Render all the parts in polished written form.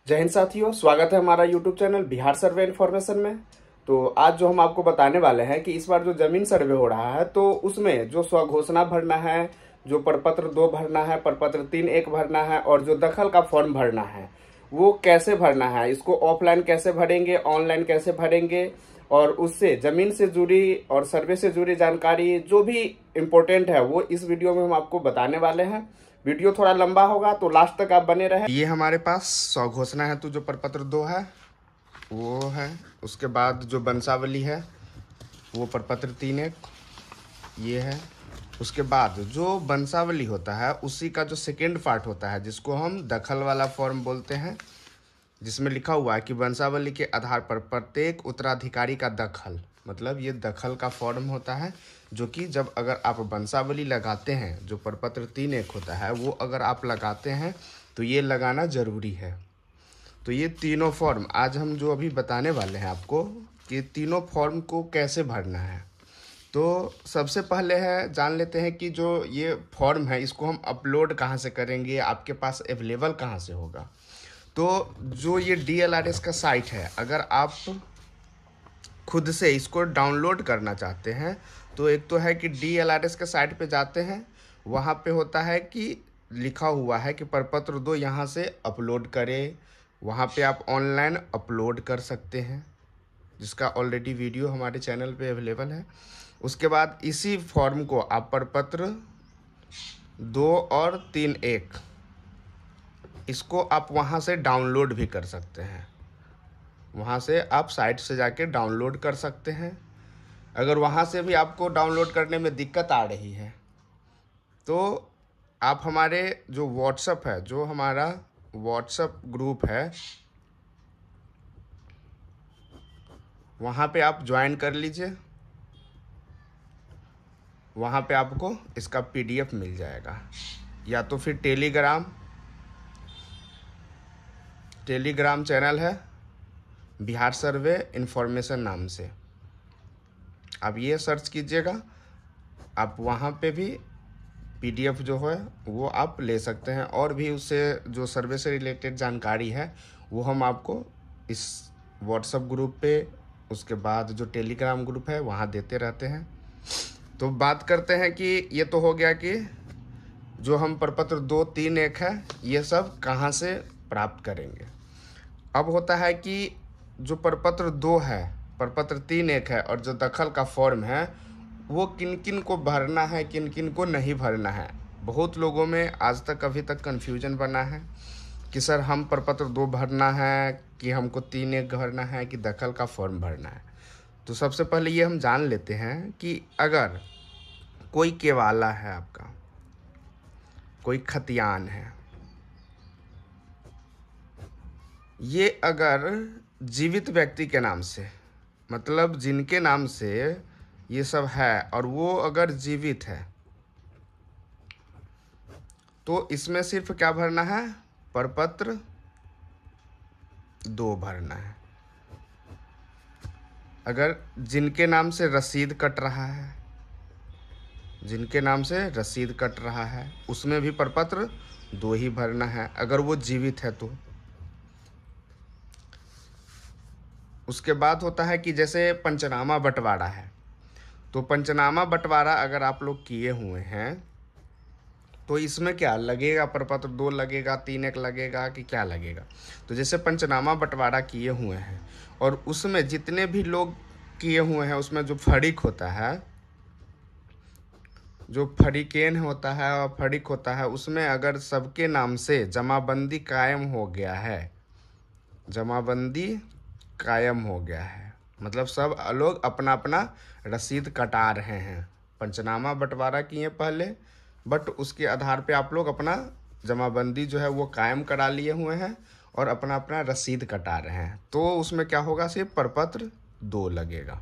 जय हिंद साथियों, स्वागत है हमारा यूट्यूब चैनल बिहार सर्वे इन्फॉर्मेशन में। तो आज जो हम आपको बताने वाले हैं कि इस बार जो जमीन सर्वे हो रहा है तो उसमें जो स्वघोषणा भरना है, जो प्रपत्र 2 भरना है, प्रपत्र 3(1) भरना है और जो दखल का फॉर्म भरना है वो कैसे भरना है, इसको ऑफलाइन कैसे भरेंगे, ऑनलाइन कैसे भरेंगे और उससे जमीन से जुड़ी और सर्वे से जुड़ी जानकारी जो भी इम्पोर्टेंट है वो इस वीडियो में हम आपको बताने वाले हैं। वीडियो थोड़ा लंबा होगा तो लास्ट तक आप बने रहे। ये हमारे पास स्वघोषणा हेतु जो प्रपत्र 2 है वो है, उसके बाद जो वंशावली है वो प्रपत्र 3(1) ये है। उसके बाद जो वंशावली होता है उसी का जो सेकेंड पार्ट होता है जिसको हम दखल वाला फॉर्म बोलते हैं, जिसमें लिखा हुआ है कि वंशावली के आधार पर प्रत्येक उत्तराधिकारी का दखल, मतलब ये दखल का फॉर्म होता है जो कि जब अगर आप वंशावली लगाते हैं, जो प्रपत्र 3(1) होता है वो अगर आप लगाते हैं तो ये लगाना ज़रूरी है। तो ये तीनों फॉर्म आज हम जो अभी बताने वाले हैं आपको कि तीनों फॉर्म को कैसे भरना है। तो सबसे पहले है जान लेते हैं कि जो ये फॉर्म है इसको हम अपलोड कहाँ से करेंगे, आपके पास अवेलेबल कहाँ से होगा। तो जो ये DLRS का साइट है, अगर आप खुद से इसको डाउनलोड करना चाहते हैं तो एक तो है कि DLRS के साइट पे जाते हैं, वहाँ पे होता है कि लिखा हुआ है कि प्रपत्र 2 यहाँ से अपलोड करें, वहाँ पे आप ऑनलाइन अपलोड कर सकते हैं, जिसका ऑलरेडी वीडियो हमारे चैनल पे अवेलेबल है। उसके बाद इसी फॉर्म को आप प्रपत्र 2 और 3(1) इसको आप वहाँ से डाउनलोड भी कर सकते हैं, वहाँ से आप साइट से जाके डाउनलोड कर सकते हैं। अगर वहाँ से भी आपको डाउनलोड करने में दिक्कत आ रही है तो आप हमारे जो व्हाट्सएप है, जो हमारा व्हाट्सएप ग्रुप है, वहाँ पे आप ज्वाइन कर लीजिए। वहाँ पे आपको इसका PDF मिल जाएगा, या तो फिर टेलीग्राम चैनल है बिहार सर्वे इन्फॉर्मेशन नाम से, आप ये सर्च कीजिएगा, आप वहाँ पे भी PDF जो है वो आप ले सकते हैं। और भी उससे जो सर्वे से रिलेटेड जानकारी है वो हम आपको इस व्हाट्सएप ग्रुप पे, उसके बाद जो टेलीग्राम ग्रुप है वहाँ देते रहते हैं। तो बात करते हैं कि ये तो हो गया कि जो हम प्रपत्र 2, 3(1) है ये सब कहाँ से प्राप्त करेंगे। अब होता है कि जो प्रपत्र 2 है, प्रपत्र 3(1) है और जो दखल का फॉर्म है वो किन किन को भरना है, किन किन को नहीं भरना है। बहुत लोगों में आज तक अभी तक कन्फ्यूजन बना है कि सर हम प्रपत्र 2 भरना है कि हमको 3(1) भरना है कि दखल का फॉर्म भरना है। तो सबसे पहले ये हम जान लेते हैं कि अगर कोई केवाला है, आपका कोई खतियान है, ये अगर जीवित व्यक्ति के नाम से, मतलब जिनके नाम से ये सब है और वो अगर जीवित है तो इसमें सिर्फ क्या भरना है, प्रपत्र 2 भरना है। अगर जिनके नाम से रसीद कट रहा है, जिनके नाम से रसीद कट रहा है उसमें भी प्रपत्र 2 ही भरना है, अगर वो जीवित है तो। उसके बाद होता है कि जैसे पंचनामा बंटवारा है, तो पंचनामा बंटवारा अगर आप लोग किए हुए हैं तो इसमें क्या लगेगा, प्रपत्र 2 लगेगा, 3(1) लगेगा कि क्या लगेगा। तो जैसे पंचनामा बंटवारा किए हुए हैं और उसमें जितने भी लोग किए हुए हैं उसमें जो फरीक होता है, जो फरीकेन होता है और फरीक होता है, उसमें अगर सबके नाम से जमाबंदी कायम हो गया है, जमाबंदी कायम हो गया है, मतलब सब लोग अपना अपना रसीद कटा रहे हैं, पंचनामा बंटवारा किए पहले, बट उसके आधार पे आप लोग अपना जमाबंदी जो है वो कायम करा लिए हुए हैं और अपना अपना रसीद कटा रहे हैं, तो उसमें क्या होगा, सिर्फ प्रपत्र 2 लगेगा।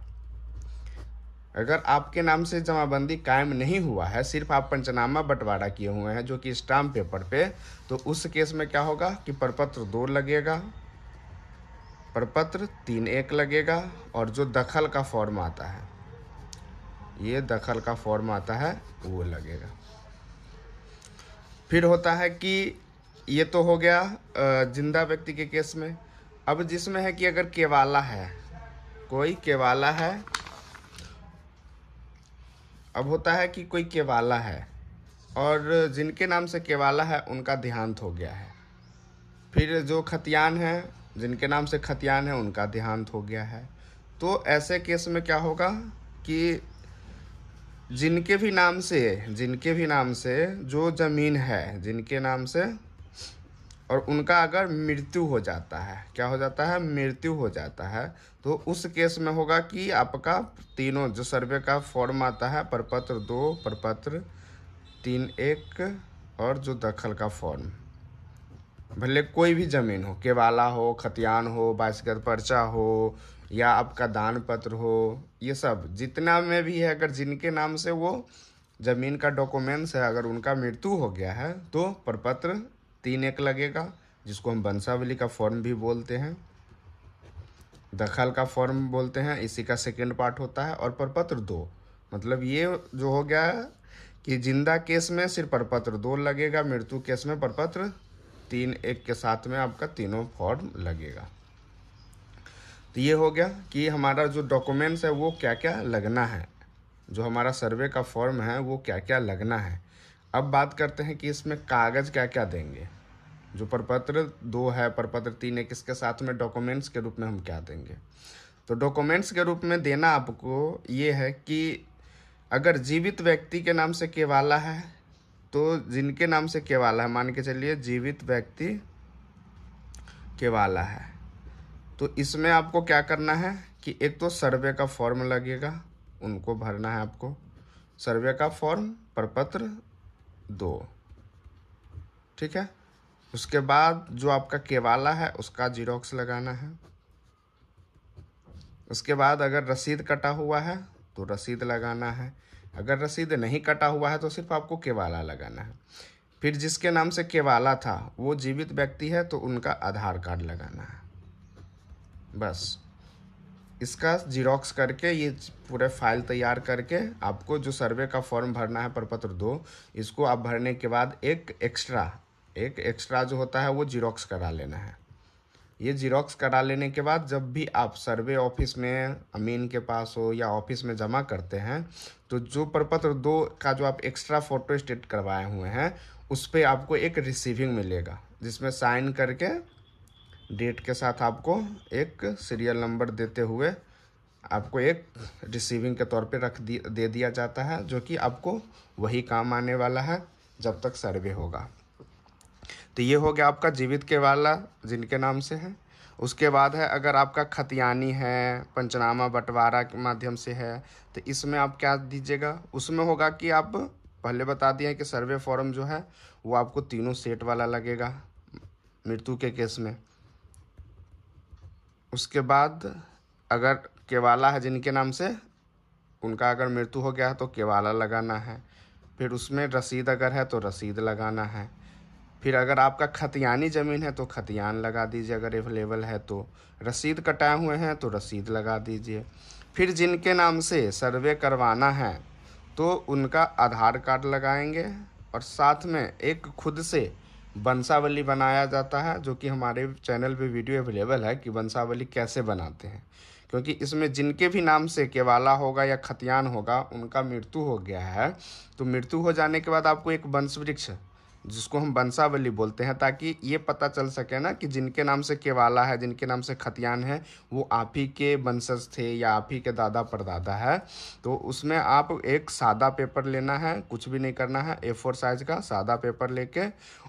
अगर आपके नाम से जमाबंदी कायम नहीं हुआ है, सिर्फ आप पंचनामा बंटवारा किए हुए हैं जो कि स्टाम्प पेपर पे, तो उस केस में क्या होगा कि प्रपत्र 2 लगेगा, प्रपत्र 3(1) लगेगा और जो दखल का फॉर्म आता है, ये दखल का फॉर्म आता है वो लगेगा। फिर होता है कि ये तो हो गया जिंदा व्यक्ति के केस में। अब जिसमें है कि अगर केवाला है, कोई केवाला है, अब होता है कि कोई केवाला है और जिनके नाम से केवाला है उनका देहांत हो गया है। फिर जो खतियान है, जिनके नाम से खतियान है उनका देहांत हो गया है। तो ऐसे केस में क्या होगा कि जिनके भी नाम से जो ज़मीन है, जिनके नाम से, और उनका अगर मृत्यु हो जाता है, क्या हो जाता है, मृत्यु हो जाता है, तो उस केस में होगा कि आपका तीनों जो सर्वे का फॉर्म आता है, प्रपत्र 2, प्रपत्र 3(1) और जो दखल का फॉर्म, भले कोई भी ज़मीन हो, केवाला हो, खतियान हो, 22 गज पर्चा हो, या आपका दान पत्र हो, ये सब जितना में भी है, अगर जिनके नाम से वो ज़मीन का डॉक्यूमेंट्स है, अगर उनका मृत्यु हो गया है तो प्रपत्र 3(1) लगेगा, जिसको हम वंशावली का फॉर्म भी बोलते हैं, दखल का फॉर्म बोलते हैं, इसी का सेकंड पार्ट होता है। और प्रपत्र 2, मतलब ये जो हो गया कि जिंदा केस में सिर्फ प्रपत्र 2 लगेगा, मृत्यु केस में प्रपत्र 3(1) के साथ में आपका तीनों फॉर्म लगेगा। तो ये हो गया कि हमारा जो डॉक्यूमेंट्स है वो क्या क्या लगना है, जो हमारा सर्वे का फॉर्म है वो क्या क्या लगना है। अब बात करते हैं कि इसमें कागज़ क्या क्या देंगे। जो प्रपत्र 2 है, प्रपत्र 3(1), इसके साथ में डॉक्यूमेंट्स के रूप में हम क्या देंगे। तो डॉक्यूमेंट्स के रूप में देना आपको ये है कि अगर जीवित व्यक्ति के नाम से केवाला है, तो जिनके नाम से केवाला है, मान के चलिए जीवित व्यक्ति केवाला है, तो इसमें आपको क्या करना है कि एक तो सर्वे का फॉर्म लगेगा, उनको भरना है आपको, सर्वे का फॉर्म प्रपत्र 2, ठीक है। उसके बाद जो आपका केवाला है उसका जीरोक्स लगाना है। उसके बाद अगर रसीद कटा हुआ है तो रसीद लगाना है, अगर रसीद नहीं कटा हुआ है तो सिर्फ आपको केवाला लगाना है। फिर जिसके नाम से केवाला था वो जीवित व्यक्ति है तो उनका आधार कार्ड लगाना है, बस। इसका जीरोक्स करके ये पूरे फाइल तैयार करके आपको जो सर्वे का फॉर्म भरना है प्रपत्र 2, इसको आप भरने के बाद एक एक्स्ट्रा जो होता है वो जीरोक्स करा लेना है। ये जीरोक्स करा लेने के बाद जब भी आप सर्वे ऑफिस में अमीन के पास हो या ऑफिस में जमा करते हैं, तो जो प्रपत्र 2 का जो आप एक्स्ट्रा फोटो स्टेट करवाए हुए हैं उस पर आपको एक रिसीविंग मिलेगा, जिसमें साइन करके डेट के साथ आपको एक सीरियल नंबर देते हुए आपको एक रिसीविंग के तौर पे दे दिया जाता है, जो कि आपको वही काम आने वाला है जब तक सर्वे होगा। तो ये हो गया आपका जीवित केवाला जिनके नाम से है। उसके बाद है अगर आपका खतियानी है, पंचनामा बंटवारा के माध्यम से है, तो इसमें आप क्या दीजिएगा, उसमें होगा कि आप पहले बता दिए हैं कि सर्वे फॉर्म जो है वो आपको तीनों सेट वाला लगेगा मृत्यु के केस में। उसके बाद अगर केवाला है जिनके नाम से, उनका अगर मृत्यु हो गया है तो केवाला लगाना है। फिर उसमें रसीद अगर है तो रसीद लगाना है। फिर अगर आपका खतियानी ज़मीन है तो खतियान लगा दीजिए, अगर अवेलेबल है तो। रसीद कटाए हुए हैं तो रसीद लगा दीजिए। फिर जिनके नाम से सर्वे करवाना है तो उनका आधार कार्ड लगाएंगे, और साथ में एक खुद से वंशावली बनाया जाता है, जो कि हमारे चैनल पे वीडियो अवेलेबल है कि वंशावली कैसे बनाते हैं। क्योंकि इसमें जिनके भी नाम से केवाला होगा या खतियान होगा उनका मृत्यु हो गया है, तो मृत्यु हो जाने के बाद आपको एक वंश वृक्ष जिसको हम वंशावली बोलते हैं, ताकि ये पता चल सके ना कि जिनके नाम से केवाला है, जिनके नाम से खतियान है, वो आप ही के वंशज थे या आप ही के दादा परदादा है। तो उसमें आप एक सादा पेपर लेना है, कुछ भी नहीं करना है, A4 साइज़ का सादा पेपर लेके,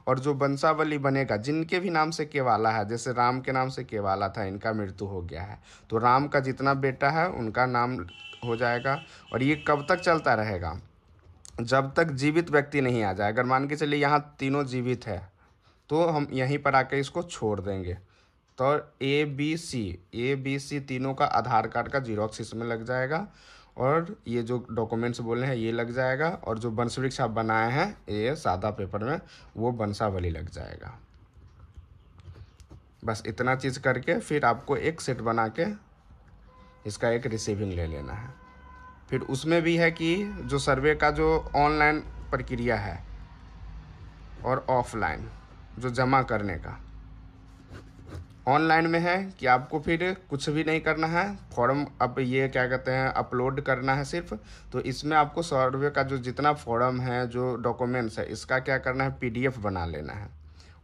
और जो वंशावली बनेगा जिनके भी नाम से केवाला है, जैसे राम के नाम से केवाला था, इनका मृत्यु हो गया है, तो राम का जितना बेटा है उनका नाम हो जाएगा। और ये कब तक चलता रहेगा, जब तक जीवित व्यक्ति नहीं आ जाए। अगर मान के चलिए यहाँ तीनों जीवित है तो हम यहीं पर आके इसको छोड़ देंगे। तो ABC तीनों का आधार कार्ड का जीरोक्स इसमें लग जाएगा, और ये जो डॉक्यूमेंट्स बोले हैं ये लग जाएगा, और जो वंश वृक्ष आप बनाए हैं ये सादा पेपर में वो वंशावली लग जाएगा। बस इतना चीज़ करके फिर आपको एक सेट बना के इसका एक रिसीविंग ले लेना है। फिर उसमें भी है कि जो सर्वे का जो ऑनलाइन प्रक्रिया है और ऑफलाइन, जो जमा करने का ऑनलाइन में है कि आपको फिर कुछ भी नहीं करना है, फॉर्म अब ये क्या कहते हैं अपलोड करना है सिर्फ। तो इसमें आपको सर्वे का जो जितना फॉर्म है, जो डॉक्यूमेंट्स है, इसका क्या करना है, PDF बना लेना है,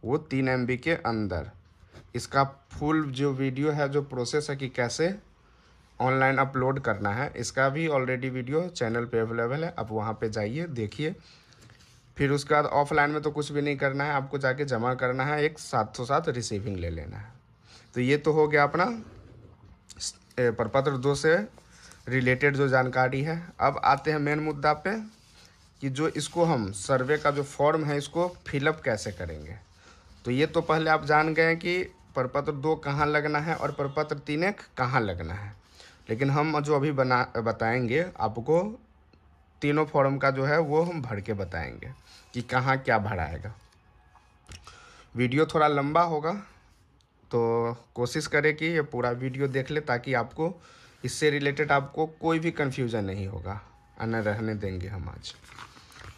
वो 3 MB के अंदर। इसका फुल जो वीडियो है, जो प्रोसेस है कि कैसे ऑनलाइन अपलोड करना है, इसका भी ऑलरेडी वीडियो चैनल पे अवेलेबल है, आप वहाँ पे जाइए देखिए। फिर उसके बाद ऑफलाइन में तो कुछ भी नहीं करना है, आपको जाके जमा करना है, एक 707 रिसीविंग ले लेना है। तो ये तो हो गया अपना प्रपत्र 2 से रिलेटेड जो जानकारी है। अब आते हैं मेन मुद्दा पे कि जो इसको हम सर्वे का जो फॉर्म है इसको फिलअप कैसे करेंगे। तो ये तो पहले आप जान गए कि प्रपत्र 2 कहाँ लगना है और प्रपत्र 3 कहाँ लगना है, लेकिन हम जो अभी बताएंगे आपको, तीनों फॉर्म का जो है वो हम भर के बताएंगे कि कहाँ क्या भराएगा। वीडियो थोड़ा लंबा होगा तो कोशिश करें कि ये पूरा वीडियो देख ले, ताकि आपको इससे रिलेटेड आपको कोई भी कन्फ्यूज़न नहीं होगा, न रहने देंगे हम आज।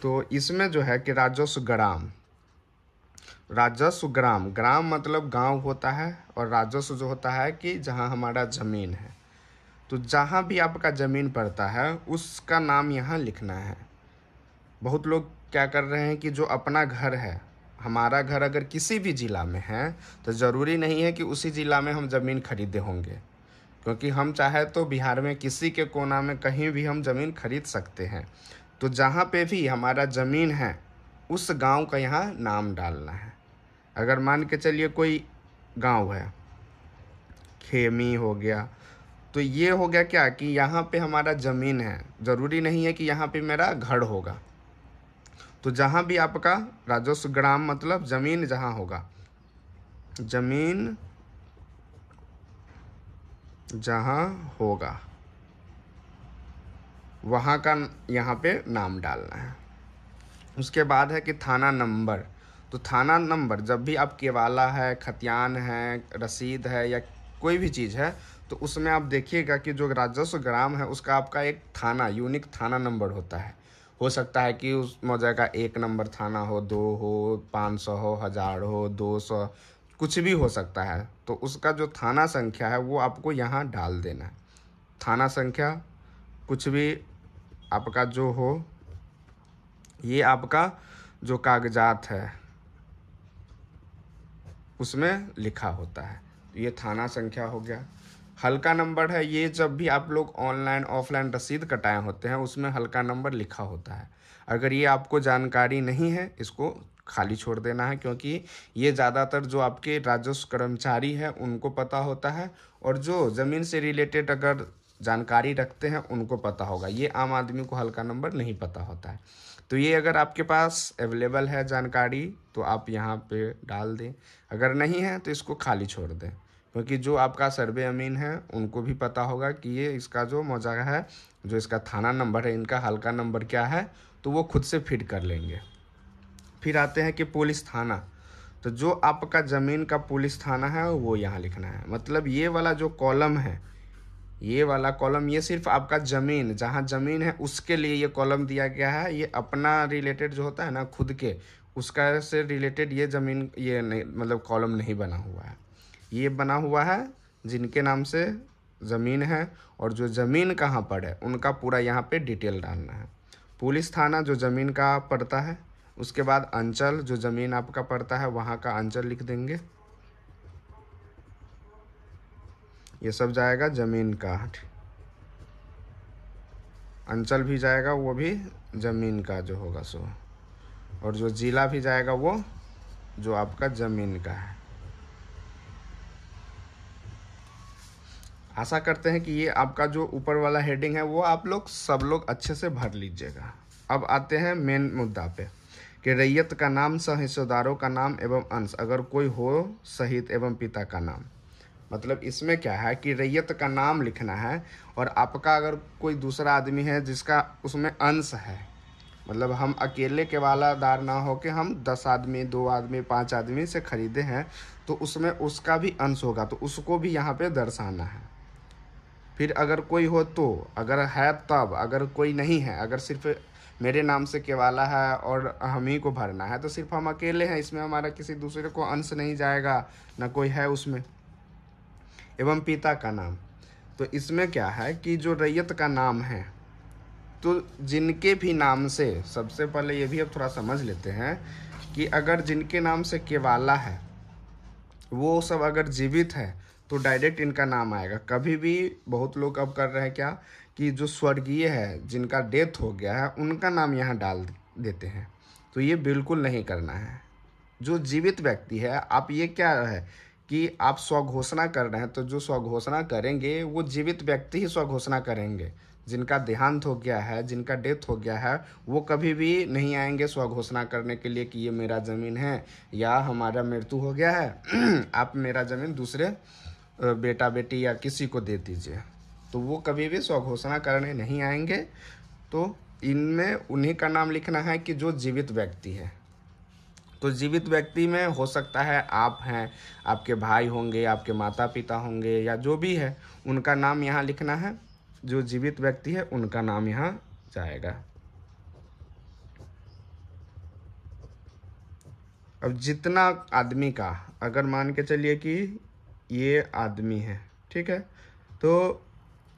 तो इसमें जो है कि राजस्व ग्राम, ग्राम मतलब गांव होता है, और राजस्व जो होता है कि जहां हमारा ज़मीन है। तो जहां भी आपका ज़मीन पड़ता है उसका नाम यहाँ लिखना है। बहुत लोग क्या कर रहे हैं कि जो अपना घर है, हमारा घर अगर किसी भी ज़िला में है तो ज़रूरी नहीं है कि उसी ज़िला में हम ज़मीन खरीदे होंगे, क्योंकि हम चाहे तो बिहार में किसी के कोना में कहीं भी हम ज़मीन खरीद सकते हैं। तो जहाँ पे भी हमारा ज़मीन है उस गांव का यहाँ नाम डालना है। अगर मान के चलिए कोई गांव है, खेमी हो गया, तो ये हो गया क्या कि यहाँ पे हमारा ज़मीन है, ज़रूरी नहीं है कि यहाँ पे मेरा घर होगा। तो जहाँ भी आपका राजस्व ग्राम मतलब ज़मीन जहाँ होगा, ज़मीन जहाँ होगा वहाँ का यहाँ पे नाम डालना है। उसके बाद है कि थाना नंबर। तो थाना नंबर जब भी आप केवाला है, खतियान है, रसीद है या कोई भी चीज़ है, तो उसमें आप देखिएगा कि जो राजस्व ग्राम है उसका आपका एक थाना, यूनिक थाना नंबर होता है। हो सकता है कि उस मौजा का 1 नंबर थाना हो, 2 हो, 500 हो, 1000 हो, 200, कुछ भी हो सकता है। तो उसका जो थाना संख्या है वो आपको यहाँ डाल देना है। थाना संख्या कुछ भी आपका जो हो, ये आपका जो कागजात है उसमें लिखा होता है। ये थाना संख्या हो गया। हल्का नंबर है, ये जब भी आप लोग ऑनलाइन ऑफलाइन रसीद कटाए होते हैं उसमें हल्का नंबर लिखा होता है। अगर ये आपको जानकारी नहीं है इसको खाली छोड़ देना है, क्योंकि ये ज़्यादातर जो आपके राजस्व कर्मचारी हैं उनको पता होता है, और जो ज़मीन से रिलेटेड अगर जानकारी रखते हैं उनको पता होगा। ये आम आदमी को हल्का नंबर नहीं पता होता है। तो ये अगर आपके पास अवेलेबल है जानकारी तो आप यहाँ पे डाल दें, अगर नहीं है तो इसको खाली छोड़ दें, क्योंकि जो आपका सर्वे अमीन है उनको भी पता होगा कि ये इसका जो मौजा है, जो इसका थाना नंबर है, इनका हल्का नंबर क्या है, तो वो खुद से फिट कर लेंगे। फिर आते हैं कि पुलिस थाना। तो जो आपका ज़मीन का पुलिस थाना है वो यहाँ लिखना है। मतलब ये वाला जो कॉलम है, ये वाला कॉलम, ये सिर्फ आपका ज़मीन, जहाँ ज़मीन है उसके लिए ये कॉलम दिया गया है। ये अपना रिलेटेड जो होता है ना खुद के, उसका से रिलेटेड ये ज़मीन, ये नहीं मतलब कॉलम नहीं बना हुआ है। ये बना हुआ है जिनके नाम से ज़मीन है, और जो ज़मीन कहाँ पर है उनका पूरा यहाँ पे डिटेल डालना है। पुलिस थाना जो ज़मीन का पड़ता है, उसके बाद अंचल जो ज़मीन आपका पड़ता है वहाँ का अंचल लिख देंगे। ये सब जाएगा ज़मीन का, अंचल भी जाएगा वो भी ज़मीन का जो होगा सो, और जो ज़िला भी जाएगा वो जो आपका ज़मीन का है। आशा करते हैं कि ये आपका जो ऊपर वाला हेडिंग है वो आप लोग सब लोग अच्छे से भर लीजिएगा। अब आते हैं मेन मुद्दा पे कि रैयत का नाम, सह हिस्सेदारों का नाम एवं अंश अगर कोई हो, सहित एवं पिता का नाम। मतलब इसमें क्या है कि रैयत का नाम लिखना है, और आपका अगर कोई दूसरा आदमी है जिसका उसमें अंश है, मतलब हम अकेले के वालादार ना हो कि हम 10 आदमी, 2 आदमी, 5 आदमी से खरीदे हैं, तो उसमें उसका भी अंश होगा, तो उसको भी यहाँ पे दर्शाना है। फिर अगर कोई हो तो, अगर है तब, अगर कोई नहीं है, अगर सिर्फ मेरे नाम से केवाला है और हम ही को भरना है, तो सिर्फ हम अकेले हैं, इसमें हमारा किसी दूसरे को अंश नहीं जाएगा, ना कोई है उसमें। एवं पिता का नाम, तो इसमें क्या है कि जो रैयत का नाम है, तो जिनके भी नाम से, सबसे पहले ये भी अब थोड़ा समझ लेते हैं कि अगर जिनके नाम से केवाला है वो सब अगर जीवित है तो डायरेक्ट इनका नाम आएगा। कभी भी बहुत लोग अब कर रहे हैं क्या कि जो स्वर्गीय है, जिनका डेथ हो गया है, उनका नाम यहाँ डाल देते हैं, तो ये बिल्कुल नहीं करना है। जो जीवित व्यक्ति है, आप ये क्या है कि आप स्वघोषणा कर रहे हैं, तो जो स्वघोषणा करेंगे वो जीवित व्यक्ति ही स्वघोषणा करेंगे। जिनका देहांत हो गया है, जिनका डेथ हो गया है, वो कभी भी नहीं आएंगे स्वघोषणा करने के लिए कि ये मेरा ज़मीन है या हमारा मृत्यु हो गया है आप मेरा ज़मीन दूसरे बेटा बेटी या किसी को दे दीजिए, तो वो कभी भी स्वघोषणा करने नहीं आएंगे। तो इनमें उन्हीं का नाम लिखना है कि जो जीवित व्यक्ति है। तो जीवित व्यक्ति में हो सकता है आप हैं, आपके भाई होंगे, आपके माता पिता होंगे, या जो भी है उनका नाम यहाँ लिखना है। जो जीवित व्यक्ति है उनका नाम यहाँ जाएगा। अब जितना आदमी का, अगर मान के चलिए कि ये आदमी है, ठीक है, तो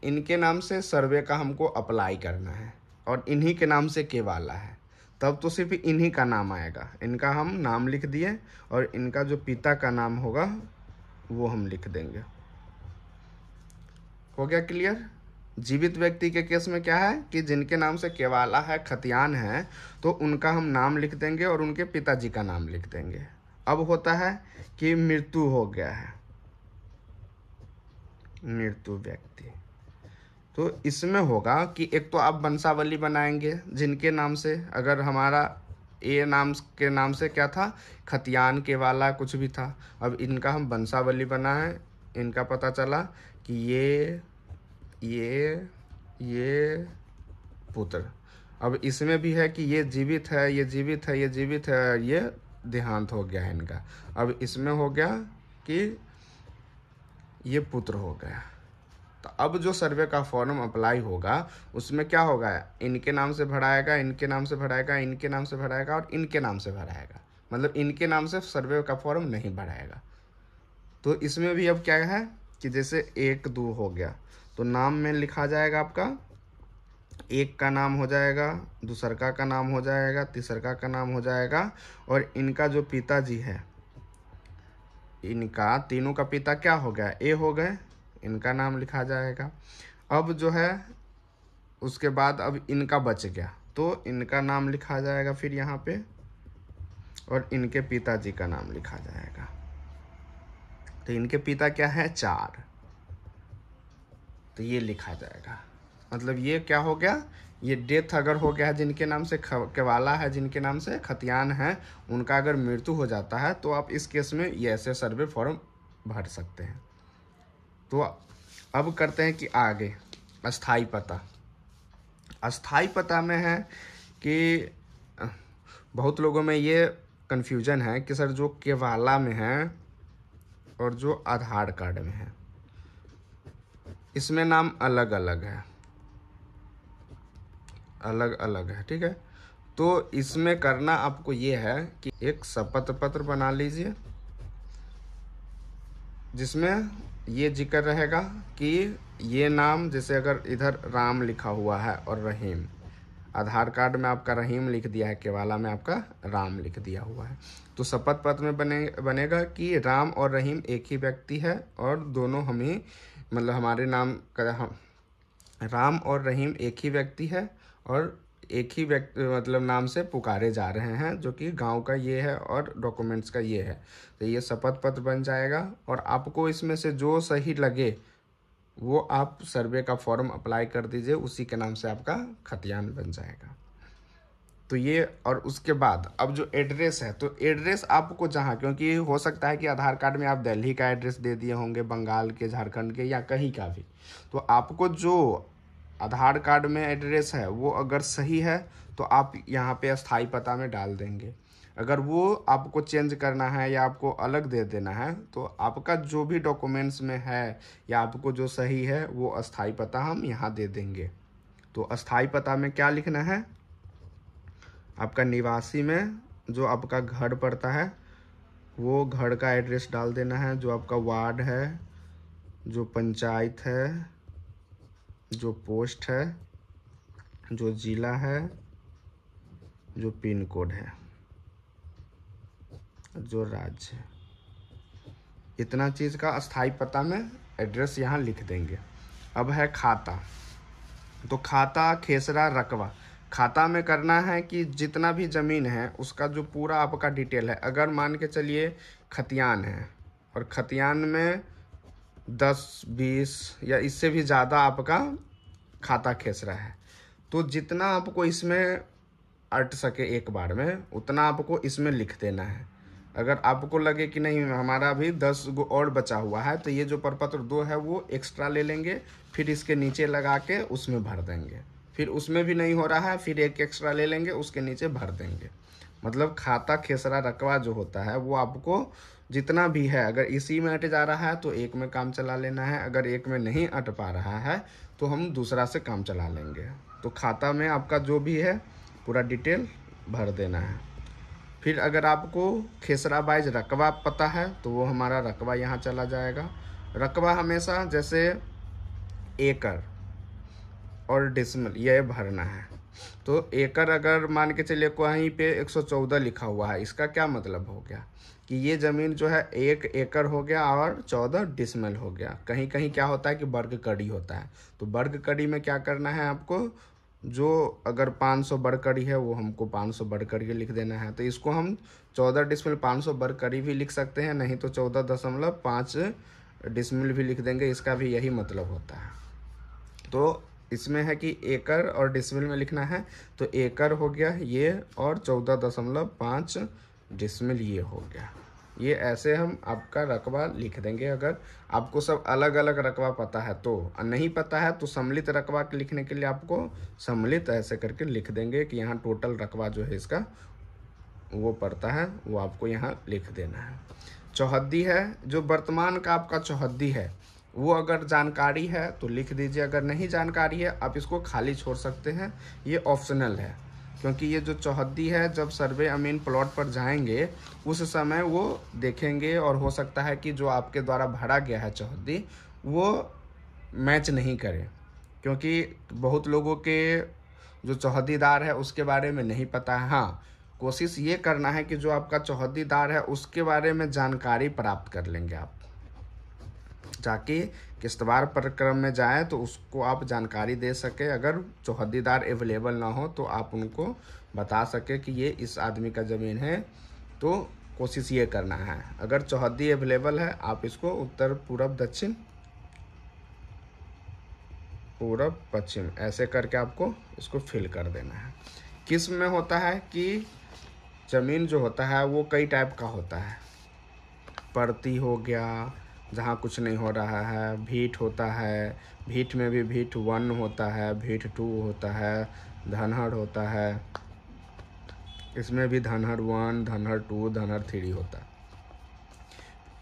इनके नाम से सर्वे का हमको अप्लाई करना है और इन्हीं के नाम से केवाला है, तब तो सिर्फ इन्हीं का नाम आएगा। इनका हम नाम लिख दिए और इनका जो पिता का नाम होगा वो हम लिख देंगे। हो गया क्लियर? जीवित व्यक्ति के केस में क्या है कि जिनके नाम से केवाला है, खतियान है, तो उनका हम नाम लिख देंगे और उनके पिताजी का नाम लिख देंगे। अब होता है कि मृत्यु हो गया है, मृत्यु व्यक्ति, तो इसमें होगा कि एक तो आप वंशावली बनाएंगे जिनके नाम से, अगर हमारा ए नाम के नाम से क्या था, खतियान केवाला कुछ भी था, अब इनका हम वंशावली बनाए, इनका पता चला कि ये पुत्र। अब इसमें भी है कि ये जीवित है, ये जीवित है, ये जीवित है, ये देहांत हो गया है इनका। अब इसमें हो गया कि ये पुत्र हो गया। तो अब जो सर्वे का फॉर्म अप्लाई होगा उसमें क्या होगा, इनके नाम से भराएगा, इनके नाम से भराएगा, इनके नाम से भराएगा और इनके नाम से भराएगा, मतलब इनके नाम से सर्वे का फॉर्म नहीं भराएगा। तो इसमें भी अब क्या है कि जैसे 1 2 हो गया, तो नाम में लिखा जाएगा आपका, एक का नाम हो जाएगा, दूसरका का नाम हो जाएगा, तीसरका का नाम हो जाएगा, और इनका जो पिताजी है, इनका तीनों का पिता क्या हो गया, ए हो गए, इनका नाम लिखा जाएगा। अब जो है उसके बाद अब इनका बच गया, तो इनका नाम लिखा जाएगा फिर यहाँ पे, और इनके पिताजी का नाम लिखा जाएगा। तो इनके पिता क्या है, 4, तो ये लिखा जाएगा। मतलब ये क्या हो गया, ये डेथ अगर हो गया है जिनके नाम से केवाला है, जिनके नाम से खतियान है, उनका अगर मृत्यु हो जाता है तो आप इस केस में ये ऐसे सर्वे फॉर्म भर सकते हैं। तो अब करते हैं कि आगे अस्थाई पता। अस्थाई पता में है कि बहुत लोगों में ये कन्फ्यूजन है कि सर जो केवाला में है और जो आधार कार्ड में है, इसमें नाम अलग अलग है, अलग अलग है, ठीक है। तो इसमें करना आपको ये है कि एक शपथ पत्र बना लीजिए जिसमें ये जिक्र रहेगा कि ये नाम, जैसे अगर इधर राम लिखा हुआ है और रहीम, आधार कार्ड में आपका रहीम लिख दिया है, केवाला में आपका राम लिख दिया हुआ है, तो शपथ पत्र में बनेगा कि राम और रहीम एक ही व्यक्ति है और दोनों हम ही, मतलब हमारे नाम का राम और रहीम एक ही व्यक्ति है और एक ही व्यक्ति मतलब नाम से पुकारे जा रहे हैं, जो कि गांव का ये है और डॉक्यूमेंट्स का ये है। तो ये शपथ पत्र बन जाएगा और आपको इसमें से जो सही लगे वो आप सर्वे का फॉर्म अप्लाई कर दीजिए, उसी के नाम से आपका खतियान बन जाएगा। तो ये, और उसके बाद अब जो एड्रेस है, तो एड्रेस आपको जहाँ, क्योंकि हो सकता है कि आधार कार्ड में आप दिल्ली का एड्रेस दे दिए होंगे, बंगाल के, झारखंड के, या कहीं का भी, तो आपको जो आधार कार्ड में एड्रेस है वो अगर सही है तो आप यहाँ पे अस्थाई पता में डाल देंगे। अगर वो आपको चेंज करना है या आपको अलग दे देना है तो आपका जो भी डॉक्यूमेंट्स में है या आपको जो सही है वो अस्थाई पता हम यहाँ दे देंगे। तो अस्थाई पता में क्या लिखना है आपका निवासी में जो आपका घर पड़ता है वो घर का एड्रेस डाल देना है, जो आपका वार्ड है, जो पंचायत है, जो पोस्ट है, जो ज़िला है, जो पिन कोड है, जो राज्य है, इतना चीज़ का अस्थाई पता में एड्रेस यहाँ लिख देंगे। अब है खाता। तो खाता, खेसरा, रकबा। खाता में करना है कि जितना भी ज़मीन है उसका जो पूरा आपका डिटेल है। अगर मान के चलिए खतियान है और खतियान में 10, 20 या इससे भी ज़्यादा आपका खाता खेसरा है, तो जितना आपको इसमें अट सके एक बार में उतना आपको इसमें लिख देना है। अगर आपको लगे कि नहीं हमारा अभी 10 गो और बचा हुआ है, तो ये जो प्रपत्र 2 है वो एक्स्ट्रा ले लेंगे, फिर इसके नीचे लगा के उसमें भर देंगे। फिर उसमें भी नहीं हो रहा है, फिर एक एक्स्ट्रा ले लेंगे, उसके नीचे भर देंगे। मतलब खाता खेसरा रकबा जो होता है वो आपको जितना भी है, अगर इसी में अट जा रहा है तो एक में काम चला लेना है, अगर एक में नहीं अट पा रहा है तो हम दूसरा से काम चला लेंगे। तो खाता में आपका जो भी है पूरा डिटेल भर देना है। फिर अगर आपको खेसरा वाइज रकबा पता है तो वो हमारा रकबा यहाँ चला जाएगा। रकबा हमेशा जैसे एकड़ और डिसमिल ये भरना है। तो एकड़ अगर मान के चलिए कहीं पे 114 लिखा हुआ है, इसका क्या मतलब हो गया कि ये ज़मीन जो है 1 एकड़ हो गया और 14 डिसमिल हो गया। कहीं कहीं क्या होता है कि वर्ग कड़ी होता है, तो वर्ग कड़ी में क्या करना है आपको, जो अगर 500 वर्ग कड़ी है वो हमको 500 वर्ग कड़ी लिख देना है। तो इसको हम 14 डिसमिल 500 वर्ग कड़ी भी लिख सकते हैं, नहीं तो 14.5 डिसमिल भी लिख देंगे, इसका भी यही मतलब होता है। तो इसमें है कि एकड़ और डिसमिल में लिखना है, तो एकड़ हो गया ये और 14.5 डिसमिल ये हो गया। ये ऐसे हम आपका रकबा लिख देंगे। अगर आपको सब अलग अलग रकबा पता है तो, नहीं पता है तो सम्मिलित रकबा लिखने के लिए आपको सम्मिलित ऐसे करके लिख देंगे कि यहाँ टोटल रकबा जो है इसका वो पड़ता है, वो आपको यहाँ लिख देना है। चौहद्दी है, जो वर्तमान का आपका चौहद्दी है वो अगर जानकारी है तो लिख दीजिए, अगर नहीं जानकारी है आप इसको खाली छोड़ सकते हैं, ये ऑप्शनल है। क्योंकि ये जो चौहद्दी है जब सर्वे अमीन प्लॉट पर जाएंगे उस समय वो देखेंगे और हो सकता है कि जो आपके द्वारा भरा गया है चौहद्दी वो मैच नहीं करे, क्योंकि बहुत लोगों के जो चौहद्दीदार है उसके बारे में नहीं पता है। हाँ, कोशिश ये करना है कि जो आपका चौहद्दीदार है उसके बारे में जानकारी प्राप्त कर लेंगे आप, ताकि किस्तवार प्रक्रम में जाए तो उसको आप जानकारी दे सके। अगर चौहद्दीदार अवेलेबल ना हो तो आप उनको बता सके कि ये इस आदमी का ज़मीन है, तो कोशिश ये करना है। अगर चौहद्दी अवेलेबल है आप इसको उत्तर, पूरब, दक्षिण, पूरब, पश्चिम ऐसे करके आपको इसको फिल कर देना है। किस्म में होता है कि ज़मीन जो होता है वो कई टाइप का होता है। परती हो गया जहाँ कुछ नहीं हो रहा है, भीट होता है, भीट में भी भीट 1 होता है, भीट 2 होता है, धनहर होता है, इसमें भी धनहर 1, धनहर 2, धनहर 3 होता है।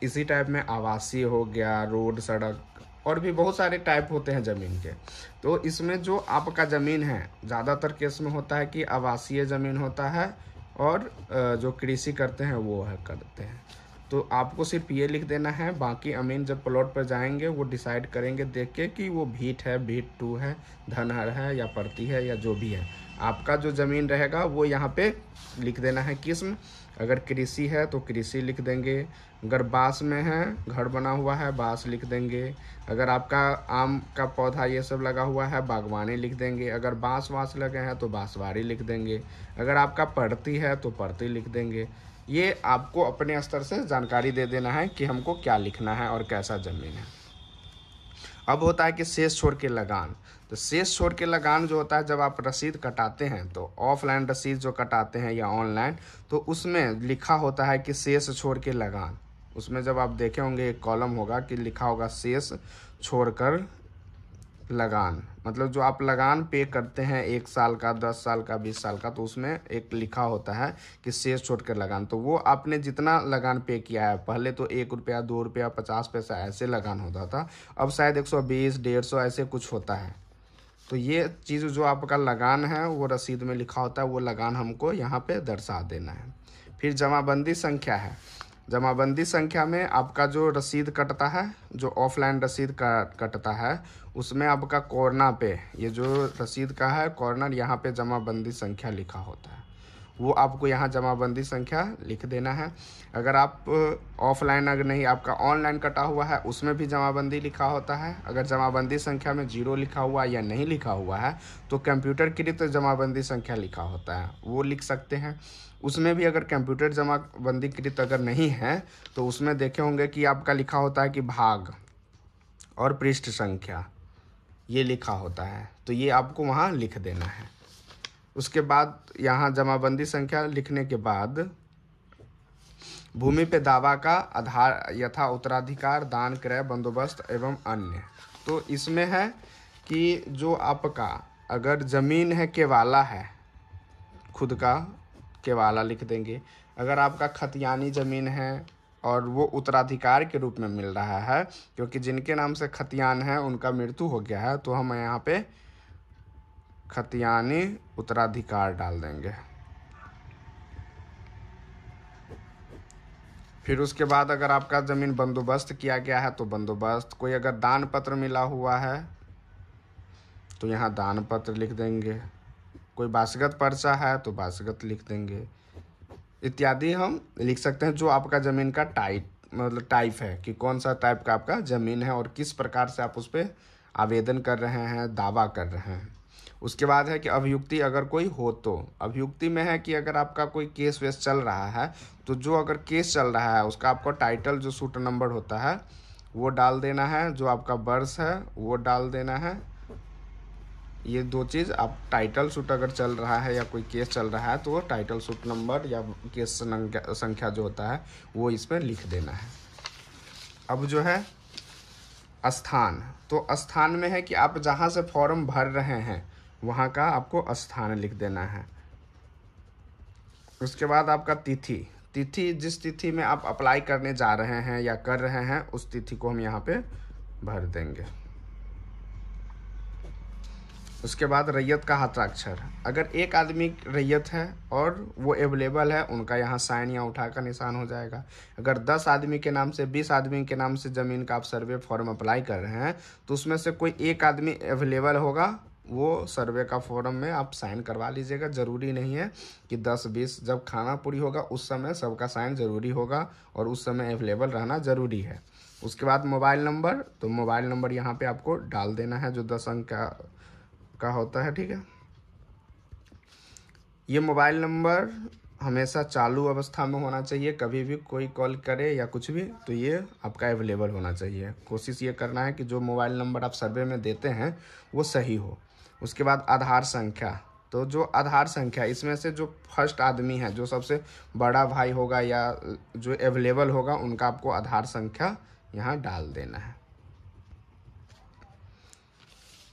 इसी टाइप में आवासीय हो गया, रोड, सड़क और भी बहुत सारे टाइप होते हैं ज़मीन के। तो इसमें जो आपका ज़मीन है ज़्यादातर केस में होता है कि आवासीय ज़मीन होता है और जो कृषि करते हैं वो है करते हैं। तो आपको सिर्फ ये लिख देना है, बाकी अमीन जब प्लॉट पर जाएंगे वो डिसाइड करेंगे देख के कि वो भीट है, भीट 2 है, धनहर है या परती है या जो भी है। आपका जो ज़मीन रहेगा वो यहाँ पे लिख देना है किस्म। अगर कृषि है तो कृषि लिख देंगे, अगर बाँस में है, घर बना हुआ है, बाँस लिख देंगे, अगर आपका आम का पौधा ये सब लगा हुआ है बागवानी लिख देंगे, अगर बाँस वाँस लगे हैं तो बाँसबाड़ी लिख देंगे, अगर आपका परती है तो परती लिख देंगे। ये आपको अपने स्तर से जानकारी दे देना है कि हमको क्या लिखना है और कैसा ज़मीन है। अब होता है कि शेष छोड़ के लगान। तो शेष छोड़ के लगान जो होता है जब आप रसीद कटाते हैं तो ऑफलाइन रसीद जो कटाते हैं या ऑनलाइन, तो उसमें लिखा होता है कि शेष छोड़ के लगान। उसमें जब आप देखे होंगे एक कॉलम होगा कि लिखा होगा शेष छोड़कर लगान, मतलब जो आप लगान पे करते हैं 1 साल का, 10 साल का, 20 साल का, तो उसमें एक लिखा होता है कि शेष छोड़कर लगान। तो वो आपने जितना लगान पे किया है, पहले तो 1 रुपया, 2 रुपया, 50 पैसा ऐसे लगान होता था, अब शायद 120, 150 ऐसे कुछ होता है। तो ये चीज़ जो आपका लगान है वो रसीद में लिखा होता है, वो लगान हमको यहाँ पे दर्शा देना है। फिर जमाबंदी संख्या है। जमाबंदी संख्या में आपका जो रसीद कटता है, जो ऑफलाइन रसीद का कटता है, उसमें आपका कॉर्नर पे ये जो रसीद का है कॉर्नर, यहाँ पे जमाबंदी संख्या लिखा होता है, वो आपको यहाँ जमाबंदी संख्या लिख देना है। अगर आप ऑफलाइन अगर नहीं आपका ऑनलाइन कटा हुआ है उसमें भी जमाबंदी लिखा होता है। अगर जमाबंदी संख्या में 0 लिखा हुआ या नहीं लिखा हुआ है तो कंप्यूटर कृत जमाबंदी संख्या लिखा होता है, वो लिख सकते हैं। उसमें भी अगर कंप्यूटर जमाबंदी कृत अगर नहीं है तो उसमें देखे होंगे कि आपका लिखा होता है कि भाग और पृष्ठ संख्या ये लिखा होता है, तो ये आपको वहाँ लिख देना है। उसके बाद यहाँ जमाबंदी संख्या लिखने के बाद भूमि पे दावा का आधार यथा उत्तराधिकार, दान, क्रय, बंदोबस्त एवं अन्य। तो इसमें है कि जो आपका अगर ज़मीन है केवाला है, खुद का केवाला लिख देंगे। अगर आपका खतियानी ज़मीन है और वो उत्तराधिकार के रूप में मिल रहा है, क्योंकि जिनके नाम से खतियान है उनका मृत्यु हो गया है, तो हम यहाँ पे खतियानी उत्तराधिकार डाल देंगे। फिर उसके बाद अगर आपका ज़मीन बंदोबस्त किया गया है तो बंदोबस्त, कोई अगर दान पत्र मिला हुआ है तो यहाँ दान पत्र लिख देंगे, कोई वासगत पर्चा है तो वासगत लिख देंगे इत्यादि हम लिख सकते हैं। जो आपका ज़मीन का टाइप है कि कौन सा टाइप का आपका ज़मीन है और किस प्रकार से आप उस पर आवेदन कर रहे हैं, दावा कर रहे हैं। उसके बाद है कि अभियुक्ति अगर कोई हो तो, अभियुक्ति में है कि अगर आपका कोई केस वेस चल रहा है तो जो अगर केस चल रहा है उसका आपको टाइटल जो सूट नंबर होता है वो डाल देना है, जो आपका वर्ष है वो डाल देना है। ये दो चीज़, आप टाइटल सूट अगर चल रहा है या कोई केस चल रहा है तो वो टाइटल सूट नंबर या केस संख्या जो होता है वो इसमें लिख देना है। अब जो है स्थान, तो स्थान में है कि आप जहाँ से फॉर्म भर रहे हैं वहाँ का आपको स्थान लिख देना है। उसके बाद आपका तिथि, तिथि जिस तिथि में आप अप्लाई करने जा रहे हैं या कर रहे हैं उस तिथि को हम यहाँ पे भर देंगे। उसके बाद रैयत का हस्ताक्षर, अगर एक आदमी रैयत है और वो अवेलेबल है उनका यहाँ साइन या उठा का निशान हो जाएगा। अगर 10 आदमी के नाम से 20 आदमी के नाम से ज़मीन का आप सर्वे फॉर्म अप्लाई कर रहे हैं तो उसमें से कोई एक आदमी अवेलेबल होगा, वो सर्वे का फॉर्म में आप साइन करवा लीजिएगा। ज़रूरी नहीं है कि 10-20, जब खाना पूरी होगा उस समय सबका साइन ज़रूरी होगा और उस समय अवेलेबल रहना ज़रूरी है। उसके बाद मोबाइल नंबर, तो मोबाइल नंबर यहाँ पे आपको डाल देना है जो 10 अंक का होता है, ठीक है। ये मोबाइल नंबर हमेशा चालू अवस्था में होना चाहिए, कभी भी कोई कॉल करे या कुछ भी तो ये आपका अवेलेबल होना चाहिए। कोशिश ये करना है कि जो मोबाइल नंबर आप सर्वे में देते हैं वो सही हो। उसके बाद आधार संख्या, तो जो आधार संख्या इसमें से जो फर्स्ट आदमी है, जो सबसे बड़ा भाई होगा या जो अवेलेबल होगा उनका आपको आधार संख्या यहाँ डाल देना है।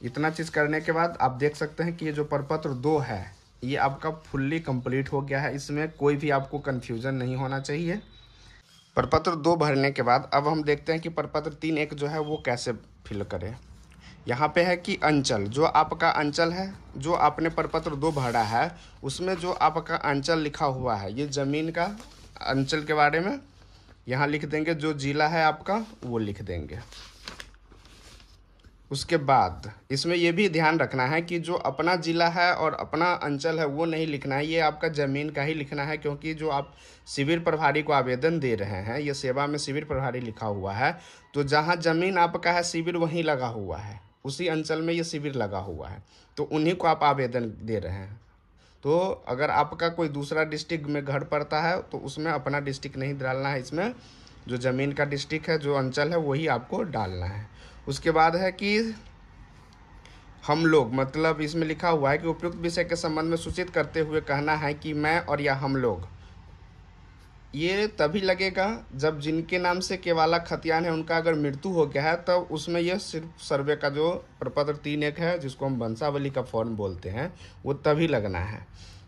इतना चीज़ करने के बाद आप देख सकते हैं कि ये जो प्रपत्र 2 है ये आपका फुल्ली कंप्लीट हो गया है। इसमें कोई भी आपको कन्फ्यूज़न नहीं होना चाहिए। प्रपत्र 2 भरने के बाद अब हम देखते हैं कि प्रपत्र 3(1) जो है वो कैसे फिल करें। यहाँ पे है कि अंचल, जो आपका अंचल है, जो आपने प्रपत्र 2 भरा है उसमें जो आपका अंचल लिखा हुआ है, ये ज़मीन का अंचल के बारे में यहाँ लिख देंगे। जो जिला है आपका वो लिख देंगे। उसके बाद इसमें ये भी ध्यान रखना है कि जो अपना ज़िला है और अपना अंचल है वो नहीं लिखना है, ये आपका ज़मीन का ही लिखना है। क्योंकि जो आप शिविर प्रभारी को आवेदन दे रहे हैं, ये सेवा में शिविर प्रभारी लिखा हुआ है, तो जहाँ ज़मीन आपका है शिविर वहीं लगा हुआ है, उसी अंचल में ये शिविर लगा हुआ है, तो उन्हीं को आप आवेदन दे रहे हैं। तो अगर आपका कोई दूसरा डिस्ट्रिक्ट में घर पड़ता है तो उसमें अपना डिस्ट्रिक्ट नहीं डालना है, इसमें जो ज़मीन का डिस्ट्रिक्ट है, जो अंचल है, वही आपको डालना है। उसके बाद है कि हम लोग, मतलब इसमें लिखा हुआ है कि उपयुक्त विषय के संबंध में सूचित करते हुए कहना है कि मैं और या हम लोग, ये तभी लगेगा जब जिनके नाम से केवाला खतियान है उनका अगर मृत्यु हो गया है, तब उसमें यह सिर्फ सर्वे का जो प्रपत्र 3(1) है, जिसको हम वंशावली का फॉर्म बोलते हैं, वो तभी लगना है।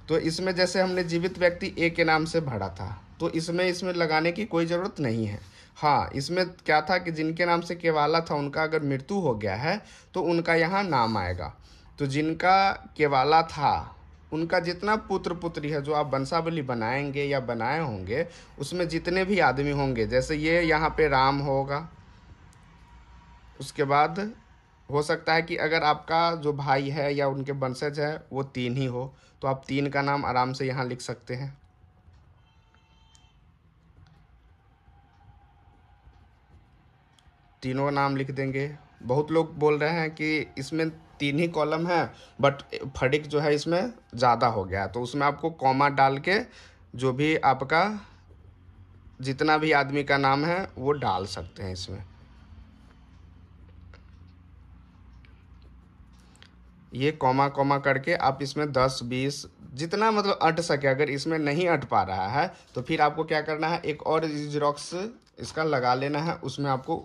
तो इसमें जैसे हमने जीवित व्यक्ति ए के नाम से भरा था तो इसमें लगाने की कोई ज़रूरत नहीं है। हाँ, इसमें क्या था कि जिनके नाम से केवाला था उनका अगर मृत्यु हो गया है तो उनका यहाँ नाम आएगा। तो जिनका केवाला था उनका जितना पुत्र पुत्री है, जो आप वंशावली बनाएंगे या बनाए होंगे, उसमें जितने भी आदमी होंगे, जैसे ये यहाँ पे राम होगा, उसके बाद हो सकता है कि अगर आपका जो भाई है या उनके वंशज है वो 3 ही हो, तो आप 3 का नाम आराम से यहाँ लिख सकते हैं। तीनों नाम लिख देंगे। बहुत लोग बोल रहे हैं कि इसमें 3 ही कॉलम है, बट फटिक जो है इसमें ज़्यादा हो गया, तो उसमें आपको कॉमा डाल के जो भी आपका जितना भी आदमी का नाम है वो डाल सकते हैं इसमें। ये कॉमा कॉमा करके आप इसमें 10 20 जितना मतलब अट सके। अगर इसमें नहीं अट पा रहा है तो फिर आपको क्या करना है, एक और जेरोक्स इसका लगा लेना है, उसमें आपको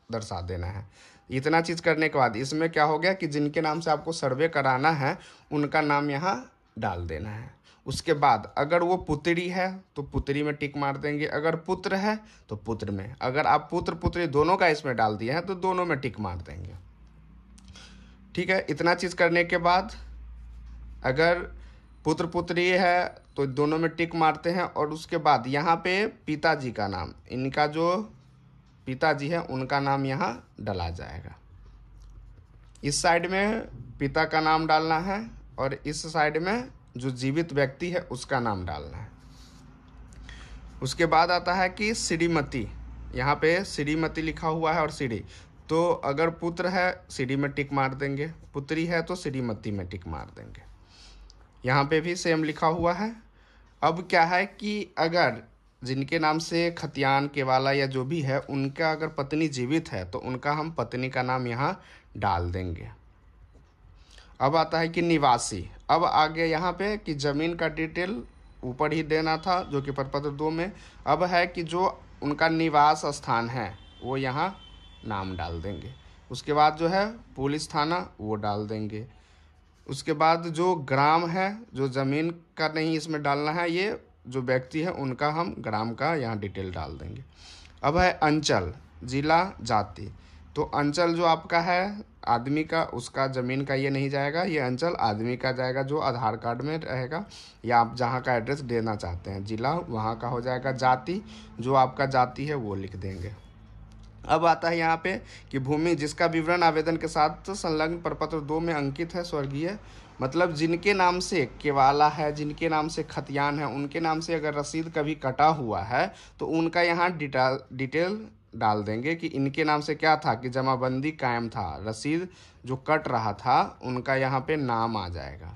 दर्शा देना है। इतना चीज़ करने के बाद इसमें क्या हो गया कि जिनके नाम से आपको सर्वे कराना है उनका नाम यहाँ डाल देना है। उसके बाद अगर वो पुत्री है तो पुत्री में टिक मार देंगे, अगर पुत्र है तो पुत्र में, अगर आप पुत्र पुत्री दोनों का इसमें डाल दिए हैं तो दोनों में टिक मार देंगे। ठीक है, इतना चीज़ करने के बाद अगर पुत्र पुत्री है तो दोनों में टिक मारते हैं, और उसके बाद यहाँ पे पिताजी का नाम, इनका जो पिताजी है उनका नाम यहाँ डाला जाएगा। इस साइड में पिता का नाम डालना है और इस साइड में जो जीवित व्यक्ति है उसका नाम डालना है। उसके बाद आता है कि श्रीमती, यहाँ पे श्रीमती लिखा हुआ है और श्री, तो अगर पुत्र है श्री में टिक मार देंगे, पुत्री है तो श्रीमती में टिक मार देंगे। यहाँ पे भी सेम लिखा हुआ है। अब क्या है कि अगर जिनके नाम से खतियान केवाला या जो भी है उनका अगर पत्नी जीवित है तो उनका हम पत्नी का नाम यहाँ डाल देंगे। अब आता है कि निवासी। अब आगे यहाँ पे कि ज़मीन का डिटेल ऊपर ही देना था जो कि प्रपत्र 2 में। अब है कि जो उनका निवास स्थान है वो यहाँ नाम डाल देंगे। उसके बाद जो है पुलिस थाना वो डाल देंगे। उसके बाद जो ग्राम है, जो ज़मीन का नहीं इसमें डालना है, ये जो व्यक्ति है उनका हम ग्राम का यहाँ डिटेल डाल देंगे। अब है अंचल, जिला, जाति। तो अंचल जो आपका है आदमी का, उसका ज़मीन का ये नहीं जाएगा, ये अंचल आदमी का जाएगा जो आधार कार्ड में रहेगा या आप जहाँ का एड्रेस देना चाहते हैं। जिला वहाँ का हो जाएगा। जाति जो आपका जाति है वो लिख देंगे। अब आता है यहाँ पे कि भूमि जिसका विवरण आवेदन के साथ संलग्न प्रपत्र 2 में अंकित है स्वर्गीय, मतलब जिनके नाम से केवाला है, जिनके नाम से खतियान है, उनके नाम से अगर रसीद कभी कटा हुआ है तो उनका यहाँ डिटेल डाल देंगे कि इनके नाम से क्या था कि जमाबंदी कायम था, रसीद जो कट रहा था उनका यहाँ पे नाम आ जाएगा।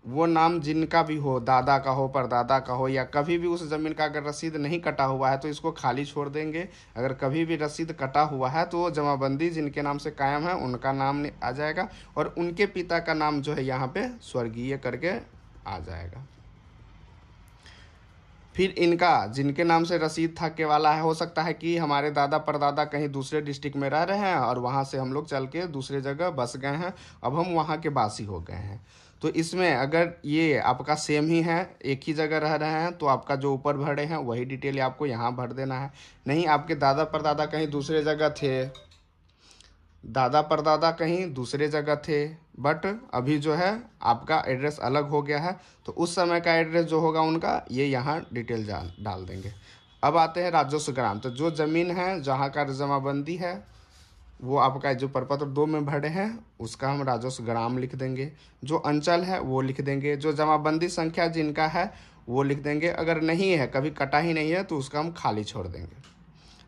वो नाम जिनका भी हो, दादा का हो, परदादा का हो, या कभी भी उस ज़मीन का अगर रसीद नहीं कटा हुआ है तो इसको खाली छोड़ देंगे। अगर कभी भी रसीद कटा हुआ है तो जमाबंदी जिनके नाम से कायम है उनका नाम आ जाएगा, और उनके पिता का नाम जो है यहाँ पे स्वर्गीय करके आ जाएगा। फिर इनका जिनके नाम से रसीद था केवाला है, हो सकता है कि हमारे दादा परदादा कहीं दूसरे डिस्ट्रिक्ट में रह रहे हैं और वहाँ से हम लोग चल के दूसरे जगह बस गए हैं, अब हम वहाँ के वासी हो गए हैं। तो इसमें अगर ये आपका सेम ही है, एक ही जगह रह रहे हैं, तो आपका जो ऊपर भरे हैं वही डिटेल आपको यहाँ भर देना है। नहीं, आपके दादा परदादा कहीं दूसरे जगह थे, दादा परदादा कहीं दूसरे जगह थे, बट अभी जो है आपका एड्रेस अलग हो गया है, तो उस समय का एड्रेस जो होगा उनका ये यहाँ डिटेल डाल देंगे। अब आते हैं राजस्व ग्राम। तो जो ज़मीन है जहाँ का जमाबंदी है वो आपका जो प्रपत्र 2 में भरे हैं उसका हम राजस्व ग्राम लिख देंगे। जो अंचल है वो लिख देंगे। जो जमाबंदी संख्या जिनका है वो लिख देंगे। अगर नहीं है, कभी कटा ही नहीं है, तो उसका हम खाली छोड़ देंगे।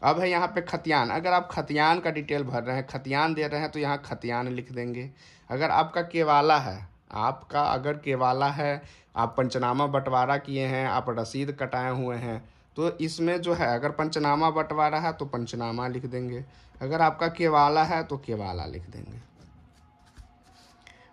अब है यहाँ पे खतियान। अगर आप खतियान का डिटेल भर रहे हैं, खतियान दे रहे हैं, तो यहाँ खतियान लिख देंगे। अगर आपका केवाला है, आपका अगर केवाला है, आप पंचनामा बंटवारा किए हैं, आप रसीद कटाए हुए हैं, तो इसमें जो है अगर पंचनामा बंटवारा है तो पंचनामा लिख देंगे। अगर आपका केवाला है तो केवाला लिख देंगे।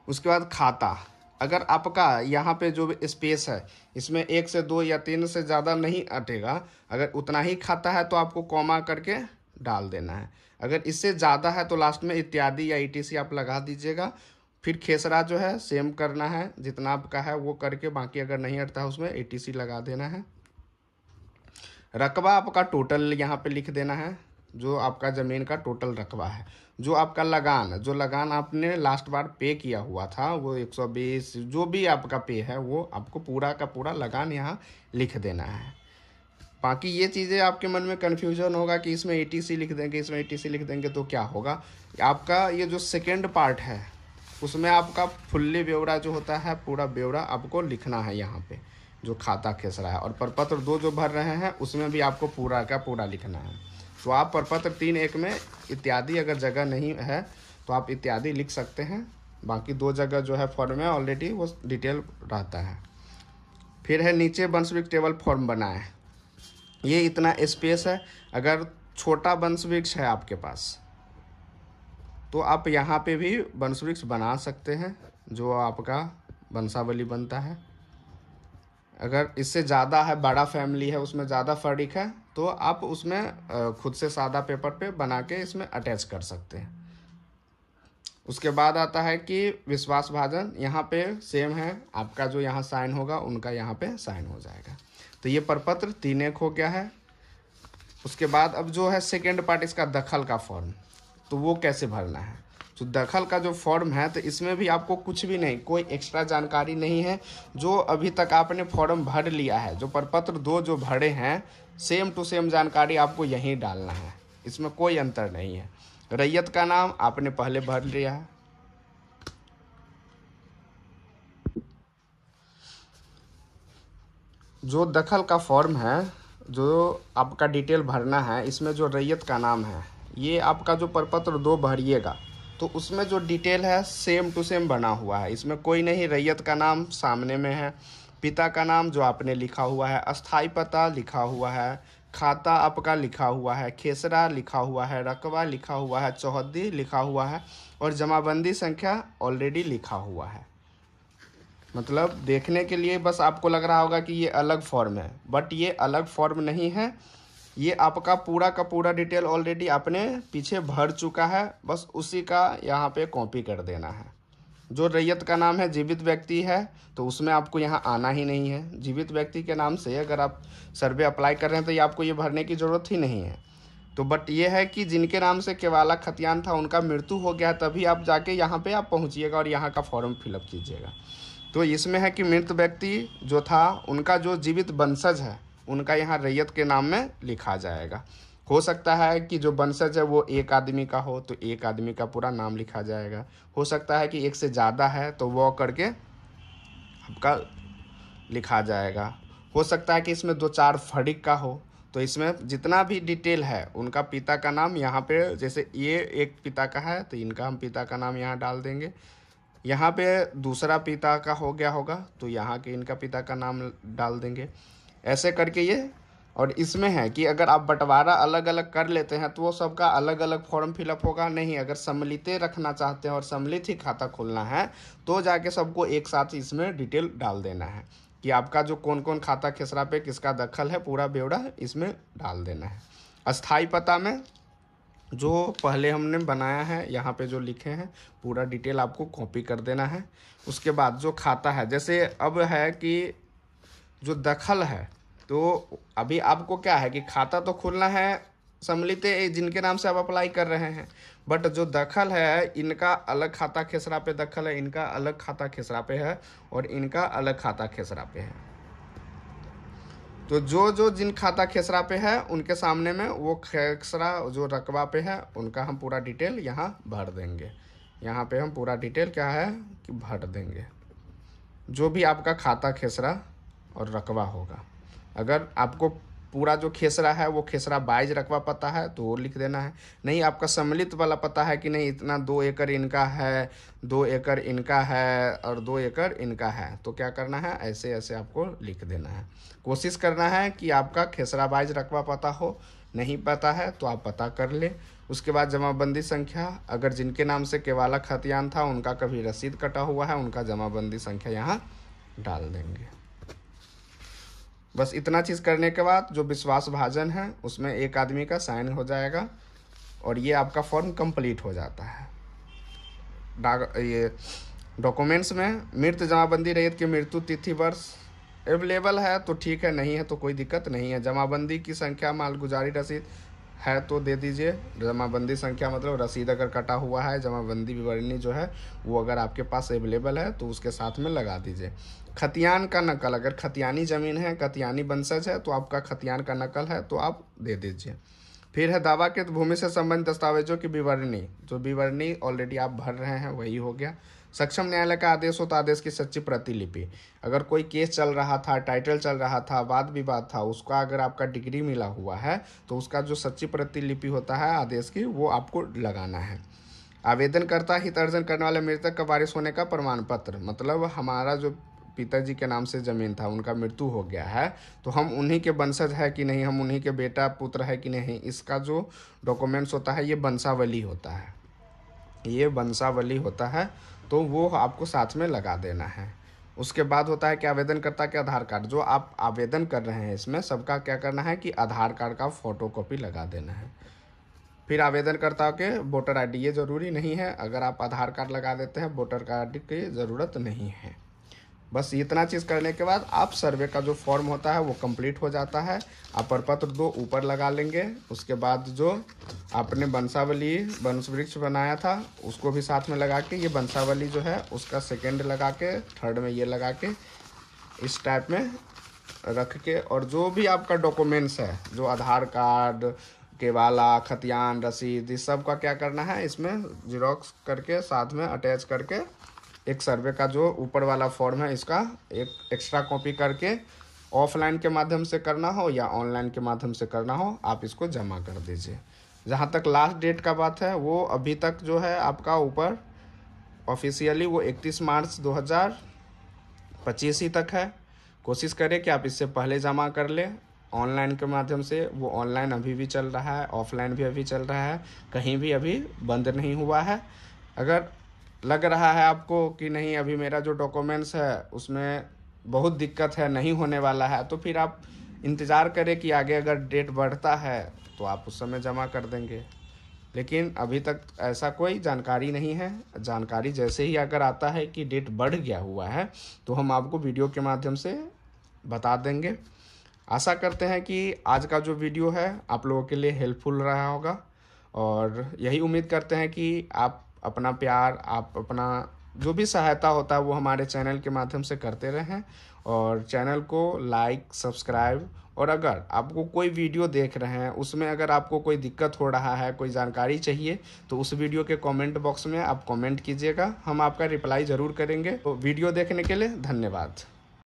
उसके बाद खाता। अगर आपका यहाँ पे जो स्पेस है इसमें 1 से 2 या 3 से ज़्यादा नहीं अटेगा, अगर उतना ही खाता है तो आपको कॉमा करके डाल देना है। अगर इससे ज़्यादा है तो लास्ट में इत्यादि या ईटीसी आप लगा दीजिएगा। फिर खेसरा जो है सेम करना है, जितना आपका है वो करके, बाकी अगर नहीं अटता है उसमें ईटीसी लगा देना है। रकबा आपका टोटल यहाँ पे लिख देना है। जो आपका ज़मीन का टोटल रकबा है। जो आपका लगान, जो लगान आपने लास्ट बार पे किया हुआ था वो 120 जो भी आपका पे है वो आपको पूरा का पूरा लगान यहाँ लिख देना है। बाकी ये चीज़ें आपके मन में कन्फ्यूजन होगा कि इसमें ईटीसी लिख देंगे, इसमें ईटीसी लिख देंगे तो क्या होगा। आपका ये जो सेकेंड पार्ट है उसमें आपका फुल्ली ब्यौरा जो होता है पूरा ब्यौरा आपको लिखना है यहाँ पे, जो खाता खेसरा है। और प्रपत्र 2 जो भर रहे हैं उसमें भी आपको पूरा का पूरा लिखना है। तो आप प्रपत्र 3(1) में इत्यादि अगर जगह नहीं है तो आप इत्यादि लिख सकते हैं। बाकी 2 जगह जो है फॉर्म में ऑलरेडी वो डिटेल रहता है। फिर है नीचे वंशवृक्ष टेबल फॉर्म बनाएं। ये इतना स्पेस है। अगर छोटा वंशवृक्ष है आपके पास तो आप यहाँ पे भी वंशवृक्ष बना सकते हैं, जो आपका वंशावली बनता है। अगर इससे ज़्यादा है, बड़ा फैमिली है, उसमें ज़्यादा फर्क है, तो आप उसमें खुद से सादा पेपर पे बना के इसमें अटैच कर सकते हैं। उसके बाद आता है कि विश्वास भाजन। यहाँ पे सेम है, आपका जो यहाँ साइन होगा उनका यहाँ पे साइन हो जाएगा। तो ये प्रपत्र 3(1) हो गया है। उसके बाद अब जो है सेकेंड पार्ट इसका दखल का फॉर्म, तो वो कैसे भरना है। तो दखल का जो फॉर्म है तो इसमें भी आपको कुछ भी नहीं, कोई एक्स्ट्रा जानकारी नहीं है। जो अभी तक आपने फॉर्म भर लिया है, जो प्रपत्र 2 जो भरे हैं, सेम टू सेम जानकारी आपको यहीं डालना है। इसमें कोई अंतर नहीं है। रैयत का नाम आपने पहले भर लिया है। जो दखल का फॉर्म है, जो आपका डिटेल भरना है, इसमें जो रैयत का नाम है, ये आपका जो प्रपत्र 2 भरिएगा तो उसमें जो डिटेल है सेम टू सेम बना हुआ है। इसमें कोई नहीं, रैयत का नाम सामने में है, पिता का नाम जो आपने लिखा हुआ है, अस्थाई पता लिखा हुआ है, खाता आपका लिखा हुआ है, खेसरा लिखा हुआ है, रकबा लिखा हुआ है, चौहद्दी लिखा हुआ है और जमाबंदी संख्या ऑलरेडी लिखा हुआ है। मतलब देखने के लिए बस आपको लग रहा होगा कि ये अलग फॉर्म है, बट ये अलग फॉर्म नहीं है। ये आपका पूरा का पूरा डिटेल ऑलरेडी आपने पीछे भर चुका है, बस उसी का यहाँ पे कॉपी कर देना है। जो रैयत का नाम है, जीवित व्यक्ति है तो उसमें आपको यहाँ आना ही नहीं है। जीवित व्यक्ति के नाम से अगर आप सर्वे अप्लाई कर रहे हैं तो ये आपको ये भरने की ज़रूरत ही नहीं है। तो बट ये है कि जिनके नाम से केवाला खतियान था उनका मृत्यु हो गया, तभी आप जाके यहाँ पे आप पहुँचिएगा और यहाँ का फॉर्म फिलअप कीजिएगा। तो इसमें है कि मृत व्यक्ति जो था उनका जो जीवित वंशज है उनका यहाँ रैयत के नाम में लिखा जाएगा। हो सकता है कि जो वंशज है वो एक आदमी का हो तो एक आदमी का पूरा नाम लिखा जाएगा। हो सकता है कि एक से ज़्यादा है तो वो करके आपका लिखा जाएगा। हो सकता है कि इसमें 2-4 फरीक का हो तो इसमें जितना भी डिटेल है उनका पिता का नाम यहाँ पे, जैसे ये एक पिता का है तो इनका हम पिता का नाम यहाँ डाल देंगे। यहाँ पे दूसरा पिता का हो गया होगा तो यहाँ के इनका पिता का नाम डाल देंगे। ऐसे करके ये, और इसमें है कि अगर आप बंटवारा अलग अलग कर लेते हैं तो वो सबका अलग अलग फॉर्म फिलअप होगा नहीं। अगर सम्मिलित रखना चाहते हैं और सम्मिलित ही खाता खोलना है तो जाके सबको एक साथ इसमें डिटेल डाल देना है कि आपका जो कौन कौन खाता खेसरा पे किसका दखल है, पूरा ब्यौरा इसमें डाल देना है। अस्थाई पता में जो पहले हमने बनाया है यहाँ पे जो लिखे हैं पूरा डिटेल आपको कॉपी कर देना है। उसके बाद जो खाता है, जैसे अब है कि जो दखल है तो अभी आपको क्या है कि खाता तो खोलना है सम्मिलित जिनके नाम से आप अप्लाई कर रहे हैं, बट जो दखल है इनका अलग खाता खेसरा पे दखल है, इनका अलग खाता खेसरा पे है और इनका अलग खाता खेसरा पे है। तो जो जिन खाता खेसरा पे है उनके सामने में वो खेसरा जो रकबा पे है उनका हम पूरा डिटेल यहाँ भर देंगे। यहाँ पे हम पूरा डिटेल क्या है कि भर देंगे, जो भी आपका खाता खेसरा और रकबा होगा। अगर आपको पूरा जो खेसरा है वो खेसरा 22 रकबा पता है तो वो लिख देना है। नहीं आपका सम्मिलित वाला पता है कि नहीं इतना 2 एकड़ इनका है, 2 एकड़ इनका है और 2 एकड़ इनका है, तो क्या करना है ऐसे ऐसे आपको लिख देना है। कोशिश करना है कि आपका खेसरा 22 रकबा पता हो, नहीं पता है तो आप पता कर ले। उसके बाद जमाबंदी संख्या, अगर जिनके नाम से केवाला खतियान था उनका कभी रसीद कटा हुआ है उनका जमाबंदी संख्या यहाँ डाल देंगे। बस इतना चीज़ करने के बाद जो विश्वास भाजन है उसमें एक आदमी का साइन हो जाएगा और ये आपका फॉर्म कंप्लीट हो जाता है। ये डॉक्यूमेंट्स में मृत जमाबंदी रैयत की मृत्यु तिथि वर्ष अवेलेबल है तो ठीक है, नहीं है तो कोई दिक्कत नहीं है। जमाबंदी की संख्या, मालगुजारी रसीद है तो दे दीजिए। जमाबंदी संख्या मतलब रसीद अगर कटा हुआ है, जमाबंदी विवरणी जो है वो अगर आपके पास अवेलेबल है तो उसके साथ में लगा दीजिए। खतियान का नकल, अगर खतियानी ज़मीन है, खतियानी वंशज है तो आपका खतियान का नकल है तो आप दे दीजिए। फिर है दावाकृत भूमि से संबंधित दस्तावेजों की विवरणी, जो विवरणी ऑलरेडी आप भर रहे हैं वही हो गया। सक्षम न्यायालय का आदेश हो तो आदेश की सच्ची प्रतिलिपि, अगर कोई केस चल रहा था, टाइटल चल रहा था, वाद विवाद था, उसका अगर आपका डिग्री मिला हुआ है तो उसका जो सच्ची प्रतिलिपि होता है आदेश की वो आपको लगाना है। आवेदनकर्ता हित अर्जन करने वाले मृतक का वारिस होने का प्रमाण पत्र, मतलब हमारा जो पिताजी के नाम से ज़मीन था उनका मृत्यु हो गया है तो हम उन्हीं के वंशज है कि नहीं, हम उन्हीं के बेटा पुत्र है कि नहीं, इसका जो डॉक्यूमेंट्स होता है ये वंशावली होता है, ये वंशावली होता है तो वो आपको साथ में लगा देना है। उसके बाद होता है कि आवेदनकर्ता के आधार कार्ड, जो आप आवेदन कर रहे हैं इसमें सबका क्या करना है कि आधार कार्ड का फ़ोटोकॉपी लगा देना है। फिर आवेदनकर्ता के वोटर आईडी, ये ज़रूरी नहीं है, अगर आप आधार कार्ड लगा देते हैं वोटर कार्ड की ज़रूरत नहीं है। बस इतना चीज़ करने के बाद आप सर्वे का जो फॉर्म होता है वो कंप्लीट हो जाता है। आप प्रपत्र 2 ऊपर लगा लेंगे। उसके बाद जो आपने वंशावली वंशवृक्ष बनाया था उसको भी साथ में लगा के, ये वंशावली जो है उसका सेकेंड लगा के, थर्ड में ये लगा के इस टाइप में रख के, और जो भी आपका डॉक्यूमेंट्स है, जो आधार कार्ड केवाला, खतियान, रसीद, इस सब का क्या करना है, इसमें जिरोक्स करके साथ में अटैच करके एक सर्वे का जो ऊपर वाला फॉर्म है इसका एक एक्स्ट्रा कॉपी करके ऑफलाइन के माध्यम से करना हो या ऑनलाइन के माध्यम से करना हो, आप इसको जमा कर दीजिए। जहाँ तक लास्ट डेट का बात है वो अभी तक जो है आपका ऊपर ऑफिशियली वो 31 मार्च 2025 ही तक है। कोशिश करें कि आप इससे पहले जमा कर लें ऑनलाइन के माध्यम से। वो ऑनलाइन अभी भी चल रहा है, ऑफलाइन भी अभी चल रहा है, कहीं भी अभी बंद नहीं हुआ है। अगर लग रहा है आपको कि नहीं अभी मेरा जो डॉक्यूमेंट्स है उसमें बहुत दिक्कत है, नहीं होने वाला है, तो फिर आप इंतज़ार करें कि आगे अगर डेट बढ़ता है तो आप उस समय जमा कर देंगे। लेकिन अभी तक ऐसा कोई जानकारी नहीं है। जानकारी जैसे ही अगर आता है कि डेट बढ़ गया हुआ है तो हम आपको वीडियो के माध्यम से बता देंगे। आशा करते हैं कि आज का जो वीडियो है आप लोगों के लिए हेल्पफुल रहा होगा, और यही उम्मीद करते हैं कि आप अपना प्यार, आप अपना जो भी सहायता होता है वो हमारे चैनल के माध्यम से करते रहें, और चैनल को लाइक, सब्सक्राइब, और अगर आपको कोई वीडियो देख रहे हैं उसमें अगर आपको कोई दिक्कत हो रहा है, कोई जानकारी चाहिए, तो उस वीडियो के कमेंट बॉक्स में आप कमेंट कीजिएगा, हम आपका रिप्लाई ज़रूर करेंगे। तो वीडियो देखने के लिए धन्यवाद।